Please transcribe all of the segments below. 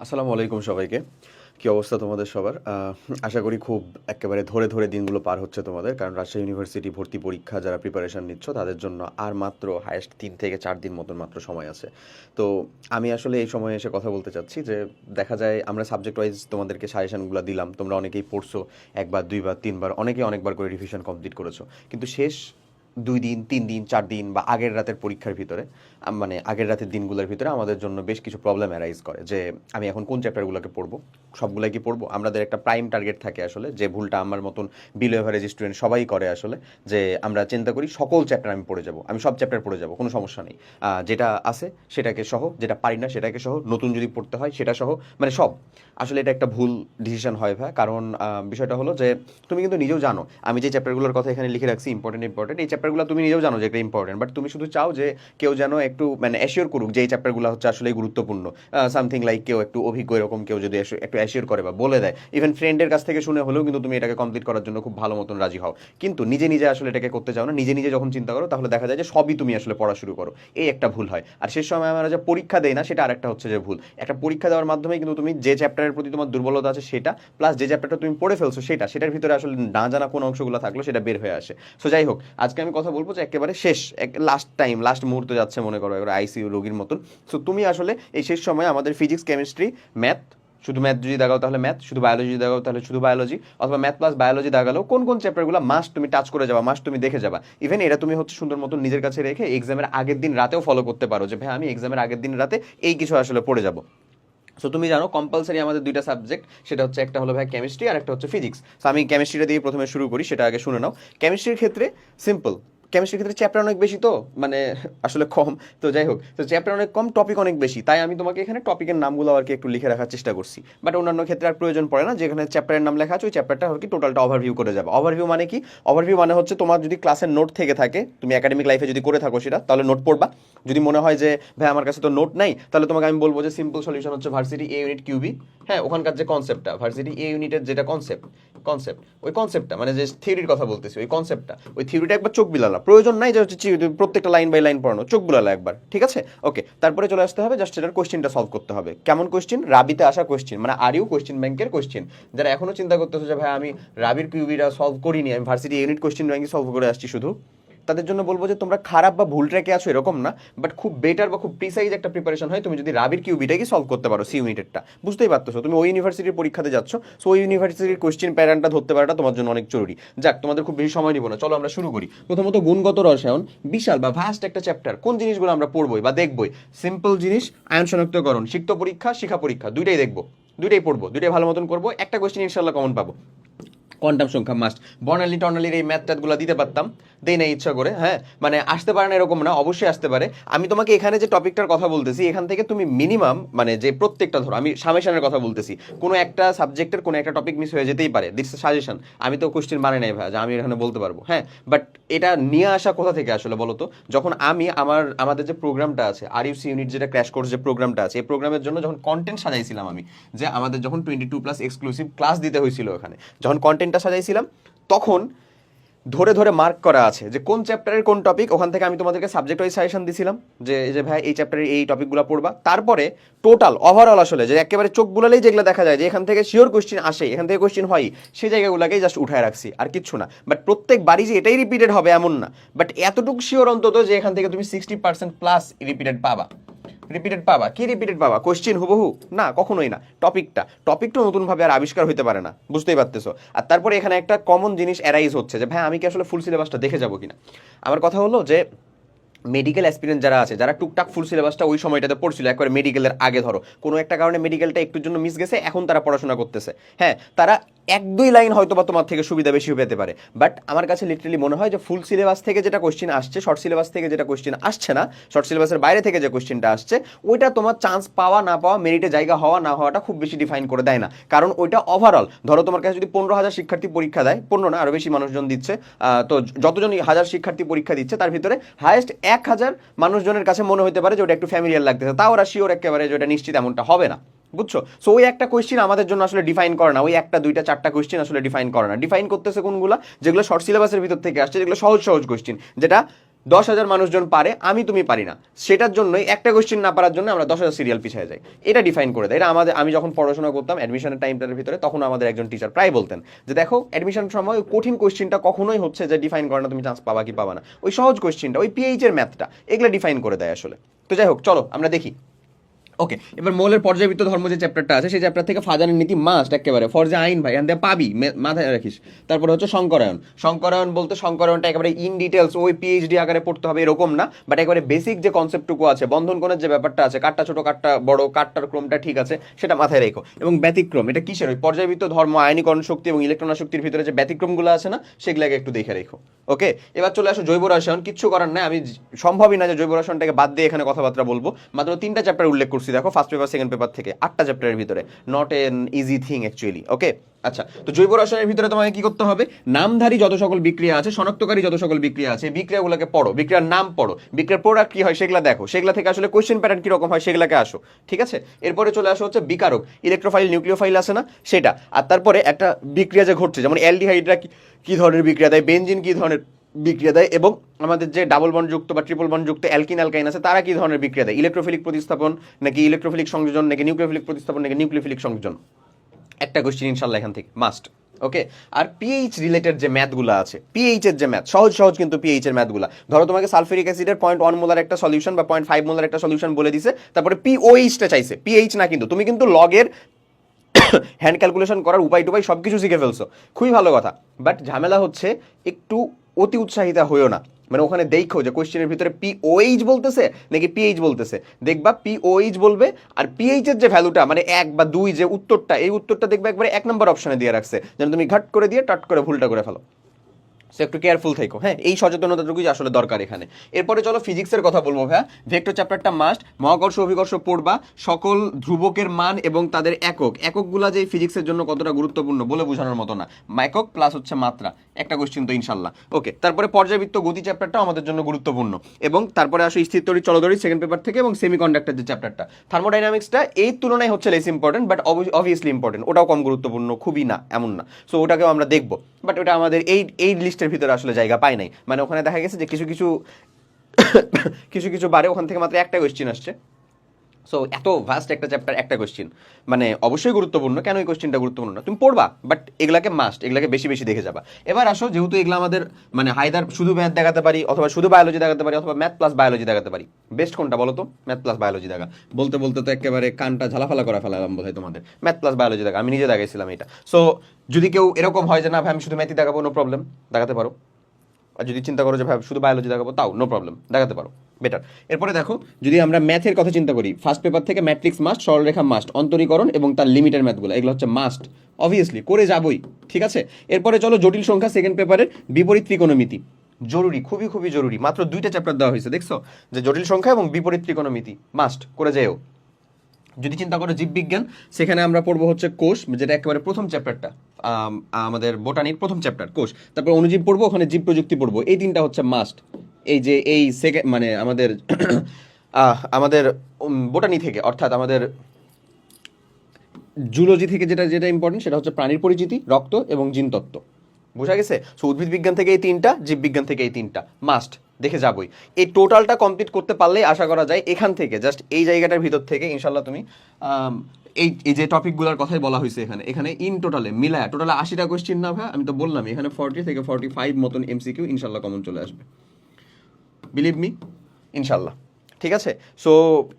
আসসালামু আলাইকুম সবাইকে। কি অবস্থা তোমাদের সবার? আশা করি খুব একেবারে ধরে ধরে দিনগুলো পার হচ্ছে তোমাদের। কারণ রাজশাহী ইউনিভার্সিটি ভর্তি পরীক্ষা যারা প্রিপারেশন নিচ্ছ তাদের জন্য আর মাত্র হায়েস্ট ৩ থেকে ৪ দিন মতন মাত্র সময় আছে। তো আমি আসলে এই সময়ে এসে কথা বলতে চাচ্ছি যে দেখা যায় আমরা সাবজেক্ট ওয়াইজ তোমাদেরকে সাজেশনগুলো দিলাম। তোমরা অনেকেই পড়ছো ১ বার ২ বার ৩ বার অনেকেই অনেকবার করে রিভিশন কমপ্লিট করেছো। কিন্তু শেষ ২ দিন ৩ দিন ৪ দিন বা আগের রাতের পরীক্ষার ভিতরে মানে আগের রাতের দিনগুলোর ভিতরে আমাদের জন্য বেশ কিছু প্রবলেম অ্যারাইজ করে যে আমি এখন কোন চ্যাপ্টারগুলোকে পড়বো, সবগুলাই কি পড়বো? আমাদের একটা প্রাইম টার্গেট থাকে আসলে, যে ভুলটা আমার মতন বিলো এভারেজ স্টুডেন্ট সবাই করে আসলে, যে আমরা চিন্তা করি সকল চ্যাপ্টার আমি পড়ে যাবো, আমি সব চ্যাপ্টার পড়ে যাবো, কোনো সমস্যা নেই, যেটা আছে সেটাকে সহ, যেটা পারি না সেটাকে সহ, নতুন যদি পড়তে হয় সেটা সহ, মানে সব। আসলে এটা একটা ভুল ডিসিশন হয় ভাই। কারণ বিষয়টা হলো যে তুমি কিন্তু নিজেও জানো আমি যে চ্যাপ্টারগুলোর কথা এখানে লিখে রাখছি ইম্পর্টেন্ট এই চ্যাপ্টারগুলো তুমি নিজেও জানো যে এটা ইম্পর্টেন্ট, বাট তুমি শুধু চাও যে কেউ যেন একটু মানে অ্যাসিওর করুক যে এই চ্যাপ্টারগুলো হচ্ছে আসলে গুরুত্বপূর্ণ। সামথিং লাইক কেউ একটু অভিজ্ঞ এরকম কেউ যদি একটু অ্যাসিওর করে বা বলে দেয়, ইভেন ফ্রেন্ডের কাছ থেকে শুনে হলেও কিন্তু তুমি এটাকে কমপ্লিট করার জন্য খুব ভালো মতন রাজি হও। কিন্তু নিজে নিজে আসলে এটাকে করতে চাও না। নিজে নিজে যখন চিন্তা করো তাহলে দেখা যায় যে সবই তুমি আসলে পড়া শুরু করো, এই একটা ভুল হয়। আর শেষ সময় আমরা যে পরীক্ষা দেই না সেটা আরেকটা হচ্ছে যে ভুল। একটা পরীক্ষা দেওয়ার মাধ্যমে কিন্তু তুমি যে চ্যাপ্টারের প্রতি তোমার দুর্বলতা আছে সেটা, প্লাস যে চ্যাপ্টারটা তুমি পড়ে ফেলছো সেটার ভিতরে আসলে না জানা কোন অংশগুলো থাকলো সেটা বের হয়ে আসে। সো যাই হোক, আজকে আমি কথা বলবো যে একেবারে শেষ লাস্ট মুহূর্তে যাচ্ছে মনে করো এবার আইসিইউ রোগীর মতন। সো তুমি আসলে এই শেষ সময় আমাদের ফিজিক্স কেমিস্ট্রি ম্যাথ, শুধু ম্যাথ যদি দাগাও তাহলে ম্যাথ, শুধু বায়োলজি যদি দাগাও তাহলে শুধু বায়োলজি, অথবা ম্যাথ প্লাস বায়োলজি দাগালেও কোন কোন চ্যাপ্টারগুলো মাস্ট তুমি টাচ করে যাবা, মাস্ট তুমি দেখে যাবা। ইভেন এটা তুমি হচ্ছে সুন্দর মতন নিজের কাছে রেখে এক্সামের আগের দিন রাতেও ফলো করতে পারো যে ভাই আমি এক্সামের আগের দিন রাতে এই কিছু আসলে পড়ে যাবো। সো তুমি জানো কম্পালসারি আমাদের দুইটা সাবজেক্ট, সেটা হচ্ছে একটা হলো ভাই কেমিস্ট্রি আর একটা হচ্ছে ফিজিক্স। সো আমি কেমিস্ট্রিটা দিয়ে প্রথমে শুরু করি, সেটা আগে শুনে নাও। কেমিস্ট্রির ক্ষেত্রে সিম্পল, কেমিস্ট্রির ক্ষেত্রে চ্যাপ্টার অনেক বেশি, তো মানে আসলে কম। তো যাই হোক, তো চ্যাপ্টার অনেক কম, টপিক অনেক বেশি, তাই আমি তোমাকে এখানে টপিকের নামগুলো আর কি একটু লিখে রাখার চেষ্টা করছি। বাট অন্যান্য ক্ষেত্রে আর প্রয়োজন পড়ে না, যেখানে চ্যাপ্টারের নাম লেখা আছে ওই চ্যাপ্টারটা আর কি টোটালটা ওভারভিউ করে যাবে। ওভারভিউ মানে কি? ওভারভিউ মানে হচ্ছে তোমার যদি ক্লাসের নোট থেকে থাকে, তুমি একাডেমিক লাইফে যদি করে থাকো সেটা, তাহলে নোট পড়বা। যদি মনে হয় যে ভাই আমার কাছে তো নোট নাই, তাহলে তোমাকে আমি বলবো যে সিম্পল সলিউশন হচ্ছে ভার্সিটি এ ইউনিট কিউবি। হ্যাঁ, ওখানকার যে কনসেপ্টটা, ভার্সিটি এ ইউনিটের যেটা কনসেপ্ট ওই কনসেপ্টটা মানে যে থিওরির কথা বলতেছি, ওই কনসেপ্টটা ওই থিওরিটা একবার চোখ বিলালা, প্রয়োজন নাই যে হচ্ছে প্রত্যেকটা লাইন বাই লাইন পড়ানো, চোখ বিলালা একবার, ঠিক আছে? ওকে, তারপরে চলে আসতে হবে জাস্ট সেটার কোশ্চেনটা সলভ করতে হবে। কেমন কোশ্চেন? রাবিতে আসা কোশ্চেন, মানে আর ইউ কোশ্চেন ব্যাংকের কোশ্চেন। যারা এখনো চিন্তা করতেছে যে ভাই আমি রাবির কিউবিটা সলভ করিনি, আমি ভার্সিটি ইউনিট কোশ্চেন ব্যাংকে সলভ করে আসছি শুধু, তাদের জন্য বলবো যে তোমরা খারাপ বা ভুল ট্র্যাকে আছো এরকম না, বাট খুব বেটার বা খুব প্রিসাইজ একটা প্রিপারেশন হয় তুমি যদি রাবির কিউবিটাকে সলভ করতে পারো, সি ইউনিটেরটা। বুঝতেই পারতেছো তুমি ওই ইউনিভার্সিটির পরীক্ষাতে যাচ্ছ, সো ওই ইউনিভার্সিটির কোশ্চেন প্যাটার্নটা ধরতে পারাটা তোমার জন্য অনেক জরুরি। যাক, তোমাদের খুব বেশি সময় নিব না, চলো আমরা শুরু করি। প্রথমত গুণগত রসায়ন, বিশাল বা ভাস্ট একটা চ্যাপ্টার। কোন জিনিসগুলো আমরা পড়বোই বা দেখবোই? সিম্পল জিনিস, আয়ন শনাক্তকরণ, সিক্ত পরীক্ষা, শিখা পরীক্ষা, দুইটাই দেখবো, দুইটাই পড়বো, দুইটাই ভালো মতন করবো। একটা কোশ্চেন ইনশাল্লাহ কমন পাবো, কোয়ান্টাম সংখ্যা মাস্ট। বর্ণালী টর্নালির এই ম্যাথ ট্যাথগুলো দিতে পারতাম, দেই না ইচ্ছা করে। হ্যাঁ, মানে আসতে পারে না এরকম না, অবশ্যই আসতে পারে। আমি তোমাকে এখানে যে টপিকটার কথা বলতেছি এখান থেকে তুমি মিনিমাম মানে যে প্রত্যেকটা ধরো, আমি সামেশনের কথা বলতেছি, কোনো একটা সাবজেক্টের কোনো একটা টপিক মিস হয়ে যেতেই পারে, দিস সাজেশন। আমি তো কোশ্চেন বানাই নাই ভাই যে আমি এখানে বলতে পারবো, হ্যাঁ, বাট এটা নিয়ে আসা কোথা থেকে আসলে বলো তো? যখন আমি আমাদের যে প্রোগ্রামটা আছে আরইউসি ইউনিট, যেটা ক্র্যাশ কোর্স যে প্রোগ্রামটা আছে, এই প্রোগ্রামের জন্য যখন কন্টেন্ট সাজাইছিলাম আমি, যে আমাদের যখন 22+ এক্সক্লুসিভ ক্লাস দিতে হয়েছিল ওখানে, যখন কন্টেন্টটা সাজাইছিলাম তখন ধরে ধরে মার্ক করা আছে যে কোন চ্যাপ্টারের কোন টপিক। ওখান থেকে আমি তোমাদেরকে সাবজেক্ট ওয়াইজ সাজেশন দিছিলাম যে এই যে ভাই এই চ্যাপ্টারের এই টপিকগুলো পড়বা। তারপরে টোটাল ওভারঅল আসলে যে একেবারে চোখ বুলালেই যেগুলো দেখা যায় যে এখান থেকে শিওর কোশ্চেন আসে, এখান থেকে কোশ্চেন হয়, সেই জায়গাগুলোকেই জাস্ট উঠায় রাখছি, আর কিচ্ছু না। বাট প্রত্যেকবারই যে এটাই রিপিটেড হবে এমন না, বাট এতটুকু শিওর অন্তত যে এখান থেকে তুমি 60%+ রিপিটেড পাবা। কি রিপিটেড পাবা? কোশ্চেন হুবহু না, কখনোই না। টপিকটা নতুনভাবে আর আবিষ্কার হইতে পারে না, বুঝতেই পারতেছো। আর তারপরে এখানে একটা কমন জিনিস অ্যারাইজ হচ্ছে যে ভাই আমি কি আসলে ফুল সিলেবাসটা দেখে যাবো কিনা। আমার কথা হলো যে মেডিকেল অ্যাসপিরেন্ট যারা আছে, যারা টুকটাক ফুল সিলেবাসটা ওই সময়টাতে পড়ছিল একবারে মেডিকেলের আগে, ধরো কোনো একটা কারণে মেডিকেলটা একটুর জন্য মিস গেছে, এখন তারা পড়াশোনা করতেছে, হ্যাঁ, তারা 1-2 লাইন হয়তো বা তোমার থেকে সুবিধা বেশি পেতে পারে। বাট আমার কাছে লিটারালি মনে হয় যে ফুল সিলেবাস থেকে যেটা কোশ্চেন আসছে, শর্ট সিলেবাস থেকে যেটা কোশ্চেন আসছে না, শর্ট সিলেবাসের বাইরে থেকে যে কোশ্চেনটা আসছে, ওইটা তোমার চান্স পাওয়া না পাওয়া, মেরিটে জায়গা হওয়া না হওয়াটা খুব বেশি ডিফাইন করে দেয় না। কারণ ওইটা ওভারঅল ধরো তোমার কাছে যদি 15,000 শিক্ষার্থী পরীক্ষা দেয়, 15 না আরও বেশি মানুষজন দিচ্ছে, তো যতজন হাজার শিক্ষার্থী পরীক্ষা দিচ্ছে তার ভিতরে হায়েস্ট 1,000 মানুষজনের কাছে মনে হতে পারে যে ওটা একটু ফ্যামিলিয়ার লাগতেছে, তাও ওরা শিওর একেবারে যে ওটা নিশ্চিত এমনটা হবে না, বুঝছো? সো ওই একটা কোয়েশ্চেন আমাদের জন্য আসলে ডিফাইন করে না, ওই একটা দুইটা চারটা কোয়েশ্চেন আসলে ডিফাইন করে না। ডিফাইন করতেছে কোনগুলা? যেগুলো শর্ট সিলেবাসের ভিতর থেকে আসছে, যেগুলো সহজ কোয়েশ্চেন, যেটা 10,000 মানুষজন পারে, তুমি পারি না, সেটার জন্যই একটা কোশ্চেন না পারার জন্য আমরা 10,000 সিরিয়াল পিছিয়ে যাই। এটা ডিফাইন করে দেয়। এটা আমি যখন পড়াশোনা করতাম অ্যাডমিশনের টাইমটার ভিতরে, তখন আমাদের একজন টিচার প্রায় বলতেন যে দেখো অ্যাডমিশন সময় কঠিন কোশ্চেনটা কখনোই হচ্ছে যে ডিফাইন করে না তুমি চান্স পাবা কি পাবা না, ওই সহজ কোশ্চেনটা, ওই পিএইচ এর ম্যাথটা, এগুলো ডিফাইন করে দেয় আসলে। তো যাই হোক, চলো আমরা দেখি। ওকে, এবার মৌলের পর্যায়বৃত্ত ধর্ম যে চ্যাপ্টারটা আছে, সেই চ্যাপ্টার থেকে ফাজানের নীতি মাস্ট একেবারে ফরজে আইন ভাই, এখান থেকে পাবি, মাথায় রাখিস। তারপরে হচ্ছে সংকরায়ন বলতে সংকরায়নটা একেবারে ইন ডিটেলস ওই পিএইচডি আকারে পড়তে হবে এরকম না, বাট একেবারে বেসিক যে কনসেপ্টটুকু আছে, বন্ধন কোণের যে ব্যাপারটা আছে, কাটটা ছোট কাটটা বড়, কাটটার ক্রমটা ঠিক আছে সেটা মাথায় রেখো। এবং ব্যতিক্রম, এটা কিসের, ওই পর্যায়বৃত্ত ধর্ম, আয়নীকরণ শক্তি এবং ইলেকট্রন শক্তির ভিতরে যে ব্যতিক্রমগুলো আছে না, সেগুলোকে একটু দেখে রেখো। ওকে, এবার চলে আসো জৈব রসায়ন। কিচ্ছু করার নাই, আমি সম্ভবই না যে জৈব রসায়নটাকে বাদ দিয়ে এখানে কথাবার্তা বলবো। মাত্র 3টা চ্যাপ্টার উল্লেখ করছি দেখো, ফার্স্ট পেপার সেকেন্ড পেপার থেকে, 8টা চ্যাপ্টারের ভিতরে, not an easy thing actually. Okay, আচ্ছা, তো জৈব রসায়নের ভিতরে তোমাকে কি করতে হবে, নামধারী যত সকল বিক্রিয়া আছে, শনাক্তকারী যত সকল বিক্রিয়া আছে, বিক্রিয়াগুলোকে পড়ো, বিক্রিয়ার নাম পড়ো, বিক্রিয়ার প্রোডাক্ট কি হয় সেগুলো দেখো, সেগুলা থেকে আসলে কোয়েশ্চেন প্যাটার্ন কিরকম হয় সেগুলোকে আসো। ঠিক আছে, এরপরে চলে আসো হচ্ছে বিকারক, ইলেকট্রোফাইল নিউক্লিওফাইল আছে না সেটা, আর তারপরে একটা বিক্রিয়া যে ঘটছে, যেমন অ্যালডিহাইডরা কি ধরনের বিক্রিয়া দেয়, বেনজিন কি ধরনের বিক্রিয়া দেয়, এবং আমাদের যে ডাবল বন্ড যুক্ত বা ট্রিপল বন্ড যুক্ত অ্যালকিন অ্যালকাইন আছে তারা কি ধরনের বিক্রিয়া দেয়, ইলেকট্রোফিলিক প্রতিস্থাপন নাকি ইলেকট্রোফিলিক সংযোজন নাকি নিউক্লিওফিলিক প্রতিস্থাপন নাকি নিউক্লিওফিলিক সংযোজন, একটা কোশ্চেন ইনশাল্লাহ এখান থেকে মাস্ট। ওকে, আর পিএইচ রিলেটেড যে ম্যাথগুলো আছে, পিএইচ এর যে ম্যাথ, সহজ কিন্তু পিএইচ এর ম্যাথগুলো, ধরো তোমাকে সালফেরিক অ্যাসিডের 0.1 মোলার একটা সলিউশন বা 0.5 মোলার একটা সলিউশন বলে দিছে, তারপরে পিওএইচটা চাইছে, পিএইচ না কিন্তু, তুমি কিন্তু লগের হ্যান্ড ক্যালকুলেশন করার উপায় টুপাই সব কিছু শিখে ফেলছো, খুবই ভালো কথা। বাট ঝামেলা হচ্ছে একটু অতি উৎসাহিতা হইও না, মানে ওখানে দেখো যে কোয়েশ্চেনের ভিতরে পিওএইচ বলতেছে নাকি পিএইচ বলতেছে, দেখবা পিওএইচ বলবে, আর পিএইচ এর যে ভ্যালুটা মানে 1 বা 2 যে উত্তরটা, এই উত্তরটা দেখবে একবারে 1 নম্বর অপশনে দিয়ে রাখছে, যেন তুমি ঘাট করে দিয়ে টাট করে ভুলটা করে ফেলো। সো একটু কেয়ারফুল থাকো, হ্যাঁ, এই সচেতনতাটুকুই আসলে দরকার এখানে। এরপরে চলো ফিজিক্সের কথা বলবো ভাইয়া। ভেক্টর চ্যাপ্টারটা মাস্ট, মহাকর্ষ অভিকর্ষ পড়বা, সকল ধ্রুবকের মান এবং তাদের এককগুলা যে ফিজিক্সের জন্য কতটা গুরুত্বপূর্ণ বলে বোঝানোর মতো না, একক প্লাস হচ্ছে মাত্রা, একটা কোশ্চেন তো ইনশাল্লাহ। ওকে, তারপরে পর্যায়বৃত্ত গতি চ্যাপ্টারটা আমাদের জন্য গুরুত্বপূর্ণ, এবং তারপরে আসো স্থিরতড়ি চলতড়ি সেকেন্ড পেপার থেকে, এবং সেমিকন্ডাক্টর যে চ্যাপ্টারটা, থার্মোডাইনামিক্সটা এই তুলনায় হচ্ছে less important, but obviously important, ওটাও কম গুরুত্বপূর্ণ খুবই না এমন না, সো ওটাকেও আমরা দেখবো, বাট ওটা আমাদের এই লিস্টের ভিতরে আসলে জায়গা পায় নাই, মানে ওখানে দেখা গেছে যে কিছু কিছু বারে ওখান থেকে মাত্র একটা কোয়েশ্চেন আসছে। সো এত ভাস্ট একটা চ্যাপ্টার, একটা কোয়েশ্চেন, মানে অবশ্যই গুরুত্বপূর্ণ, কেন এই কোয়েশ্চেনটা গুরুত্বপূর্ণ না তুমি পড়বা, বাট এগুলাকে মাস্ট, এগুলাকে বেশি বেশি দেখে যাবা। এবার আসো, যেহেতু এগুলো আমাদের মানে হায়দার শুধু ম্যাথ দেখাতে পারি, অথবা শুধু বায়োলজি দেখাতে পারি, অথবা ম্যাথ প্লাস বায়োলজি দেখাতে পারি, বেস্ট কোনটা বলো তো? ম্যাথ প্লাস বায়োলজি দেখা, বলতে বলতে তো একেবারে কানটা ঝালাফালা করে ফেলালাম বোধহয় তোমাদের, ম্যাথ প্লাস বায়োলজি দেখা, আমি নিজে দেখাইছিলাম এটা। সো যদি কেউ এরকম হয় যে না ভাই আমি শুধু ম্যাথই দেখাবো, নো প্রবলেম, দেখাতে পারো। আর যদি চিন্তা করো যে ভাই শুধু বায়োলজি দেখাবো, তাও নো প্রবলেম, দেখাতে পারো, বেটার। এরপরে দেখো, যদি আমরা ম্যাথের কথা চিন্তা করি, ফার্স্ট পেপার থেকে ম্যাট্রিক্স মাস্ট, সরলরেখা মাস্ট, অন্তরীকরণ এবং তার লিমিটের ম্যাথগুলো, এগুলো হচ্ছে মাস্ট, অবভিয়াসলি করে যাবই, ঠিক আছে। এরপরে চলো জটিল সংখ্যা সেকেন্ড পেপারের বিপরীত ত্রিকোণমিতি, জরুরি, খুবই খুবই জরুরি, মাত্র 2টা চ্যাপ্টার দেওয়া হয়েছে, দেখছো, যে জটিল সংখ্যা এবং বিপরীত ত্রিকোণমিতি মাস্ট করে যেও। যদি চিন্তা করো জীববিজ্ঞান, সেখানে আমরা পড়বো হচ্ছে কোষ, যেটা একেবারে প্রথম চ্যাপ্টারটা, আমাদের বোটানির প্রথম চ্যাপ্টার কোষ, তারপর অনুজীব পড়বো, ওখানে জীব প্রযুক্তি পড়বো, এই 3টা হচ্ছে মাস্ট। এই যে এই সেকেন্ড মানে আমাদের আমাদের বোটানি থেকে, অর্থাৎ আমাদের জুলজি থেকে যেটা যেটা ইম্পর্টেন্ট সেটা হচ্ছে প্রাণীর পরিচিতি, রক্ত এবং জিনতত্ত্ব, বোঝা গেছে। সো উদ্ভিদ বিজ্ঞান থেকে এই 3টা, জীববিজ্ঞান থেকে এই 3টা মাস্ট দেখে যাবই। এই টোটালটা কমপ্লিট করতে পারলেই আশা করা যায় এখান থেকে, জাস্ট এই জায়গাটার ভিতর থেকে ইনশাল্লাহ তুমি এই যে টপিকগুলোর কথাই বলা হয়েছে এখানে ইন টোটালে মিলায় টোটালে 80টা কোয়েশ্চেন না ভাই, আমি তো বললাম এখানে 40 থেকে 45 মতন এমসিকিউ ইনশাল্লাহ কমন চলে আসবে, বিলিভ মি, ইনশাল্লাহ। ঠিক আছে, সো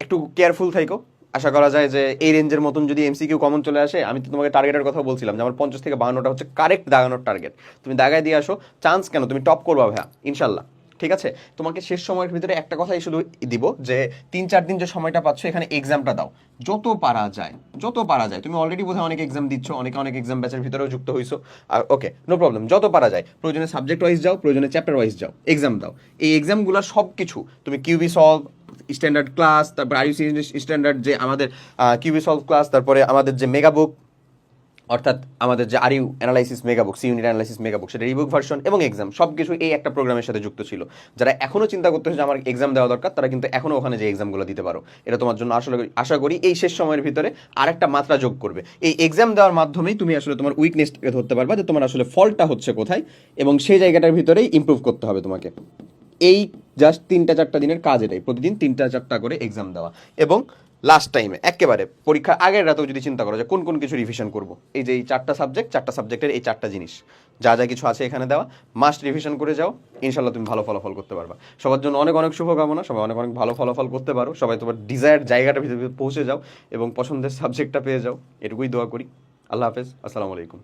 একটু কেয়ারফুল থাকো। আশা করা যায় যে এই রেঞ্জের মতন যদি এমসিকিউ কমন চলে আসে, আমি তো তোমাকে টার্গেটের কথা বলছিলাম যে আমার 50 থেকে 52টা হচ্ছে কারেক্ট দাগানোর টার্গেট, তুমি দাগায় দিয়ে আসো, চান্স কেন, তুমি টপ করবা ভাইয়া ইনশাল্লাহ। ঠিক আছে, তোমাকে শেষ সময়ের ভিতরে একটা কথাই শুধু দিব যে 3-4 দিন যে সময়টা পাচ্ছ এখানে এক্সামটা দাও, যত পারা যায়, যত পারা যায়। তুমি অলরেডি বোধহয় অনেক এক্সাম দিচ্ছ, অনেক এক্সাম ব্যাচের ভিতরেও যুক্ত হইছো, আর ওকে নো প্রবলেম, যত পারা যায়, প্রয়োজনে সাবজেক্ট ওয়াইজ যাও, প্রয়োজনে চ্যাপ্টার ওয়াইজ যাও, এক্সাম দাও। এই এক্সামগুলো সব কিছু তুমি কিউবি সলভ স্ট্যান্ডার্ড ক্লাস, তারপর আইইউসি স্ট্যান্ডার্ড যে আমাদের কিউবি সলভ ক্লাস, তারপরে আমাদের যে মেগা বুক, অর্থাৎ আমাদের যে RU analysis megabook, C unit analysis megabook, সেটা রিবুক ভার্সন এবং এক্সাম সব কিছু এই একটা প্রোগ্রামের সাথে যুক্ত ছিল। যারা এখনও চিন্তা করতেছে যে আমার এক্সাম দেওয়া দরকার, তারা কিন্তু এখনও ওখানে যে এক্সামগুলো দিতে পারো, এটা তোমার জন্য আসলে আশা করি এই শেষ সময়ের ভিতরে আরেকটা মাত্রা যোগ করবে। এই এক্সাম দেওয়ার মাধ্যমেই তুমি আসলে তোমার উইকনেসটাকে ধরতে পারবা যে তোমার আসলে ফল্টটা হচ্ছে কোথায়, এবং সেই জায়গাটার ভিতরেই ইমপ্রুভ করতে হবে তোমাকে। এই জাস্ট 3-4টা দিনের কাজ এটাই, প্রতিদিন 3-4টা করে এক্সাম দেওয়া। এবং লাস্ট টাইমে একেবারে পরীক্ষা আগের রাতেও যদি চিন্তা করো যে কোন কোন কিছু রিভিশন করবো, এই যে এই 4টা সাবজেক্টের এই 4টা জিনিস যা যা কিছু আছে এখানে দেওয়া, মাস্ট রিভিশন করে যাও, ইনশাল্লাহ তুমি ভালো ফলাফল করতে পারবা। সবার জন্য অনেক অনেক শুভকামনা, সবাই অনেক অনেক ভালো ফলাফল করতে পারো, সবাই তোমার ডিজায়ার জায়গাটার ভিতরে পৌঁছে যাও এবং পছন্দের সাবজেক্টটা পেয়ে যাও, এটুকুই দোয়া করি। আল্লাহ হাফেজ, আসসালামু আলাইকুম।